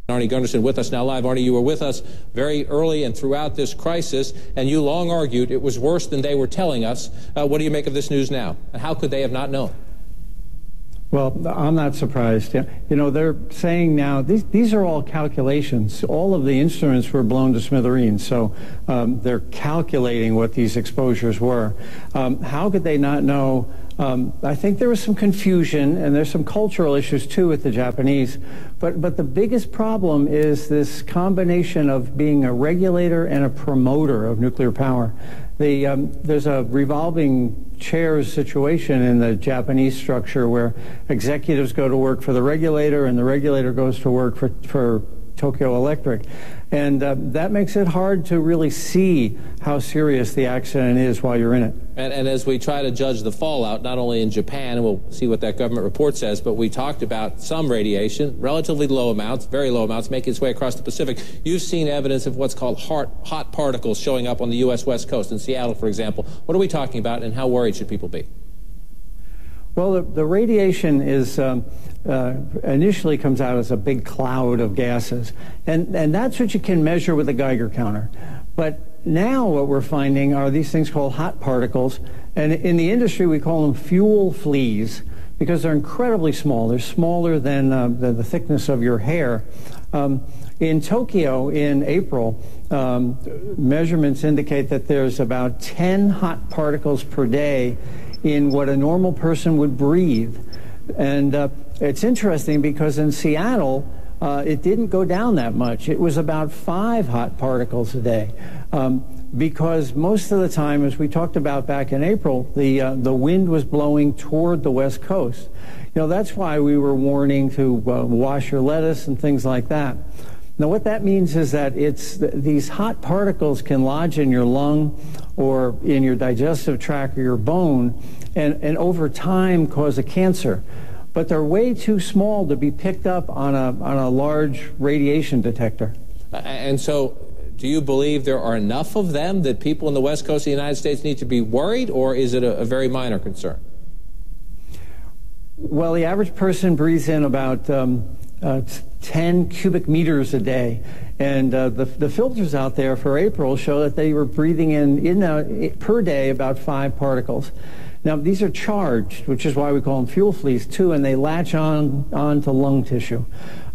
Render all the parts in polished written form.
Arnie Gunderson with us now live. Arnie, you were with us very early and throughout this crisis, and you long argued it was worse than they were telling us. What do you make of this news now? And how could they have not known? Well, I'm not surprised. You know, they're saying now, these are all calculations. All of the instruments were blown to smithereens, so they're calculating what these exposures were. How could they not know? I think there was some confusion, and there's some cultural issues, too, with the Japanese. But the biggest problem is this combination of being a regulator and a promoter of nuclear power. There's a revolving chairs situation in the Japanese structure where executives go to work for the regulator and the regulator goes to work for Tokyo Electric. And that makes it hard to really see how serious the accident is while you're in it. And as we try to judge the fallout, not only in Japan, and we'll see what that government report says, but we talked about some radiation, relatively low amounts, very low amounts, making its way across the Pacific. You've seen evidence of what's called hot particles showing up on the U.S. West Coast, in Seattle, for example. What are we talking about, and how worried should people be? Well, the radiation is initially comes out as a big cloud of gases, and that's what you can measure with a Geiger counter. But now what we're finding are these things called hot particles, and in the industry we call them fuel fleas because they're incredibly small. They're smaller than the thickness of your hair. In Tokyo in April, measurements indicate that there's about 10 hot particles per day in what a normal person would breathe. And it's interesting because in Seattle, it didn't go down that much. It was about 5 hot particles a day. Because most of the time, as we talked about back in April, the wind was blowing toward the West Coast. You know, that's why we were warning to wash your lettuce and things like that. Now, what that means is that these hot particles can lodge in your lung or in your digestive tract or your bone and over time cause a cancer. But they're way too small to be picked up on a large radiation detector. And so, do you believe there are enough of them that people in the West Coast of the United States need to be worried, or is it a very minor concern? Well, the average person breathes in about 10 cubic meters a day. And the filters out there for April show that they were breathing in per day about 5 particles. Now, these are charged, which is why we call them fuel fleas, too, and they latch onto lung tissue.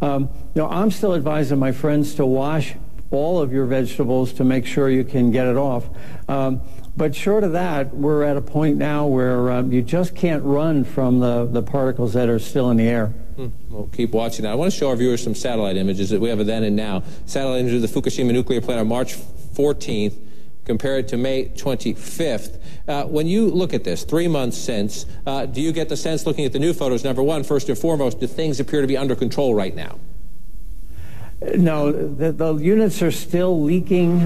You know, I'm still advising my friends to wash all of your vegetables to make sure you can get it off. But short of that, we're at a point now where you just can't run from the particles that are still in the air. We'll keep watching that. I want to show our viewers some satellite images that we have a then and now. Satellite images of the Fukushima nuclear plant on March 14th, compared to May 25th. When you look at this, 3 months since, do you get the sense, looking at the new photos, number one, first and foremost, do things appear to be under control right now? No, the units are still leaking.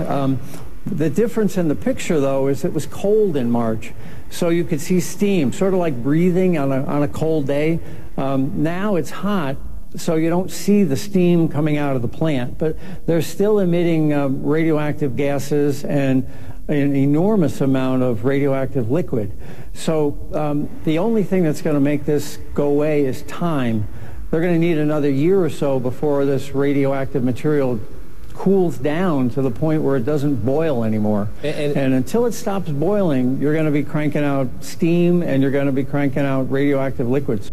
The difference in the picture, though, is it was cold in March, so you could see steam, sort of like breathing on a cold day. Now it's hot, so you don't see the steam coming out of the plant, but they're still emitting radioactive gases and an enormous amount of radioactive liquid. So the only thing that's going to make this go away is time. They're going to need another year or so before this radioactive material cools down to the point where it doesn't boil anymore. And until it stops boiling, you're going to be cranking out steam and you're going to be cranking out radioactive liquids.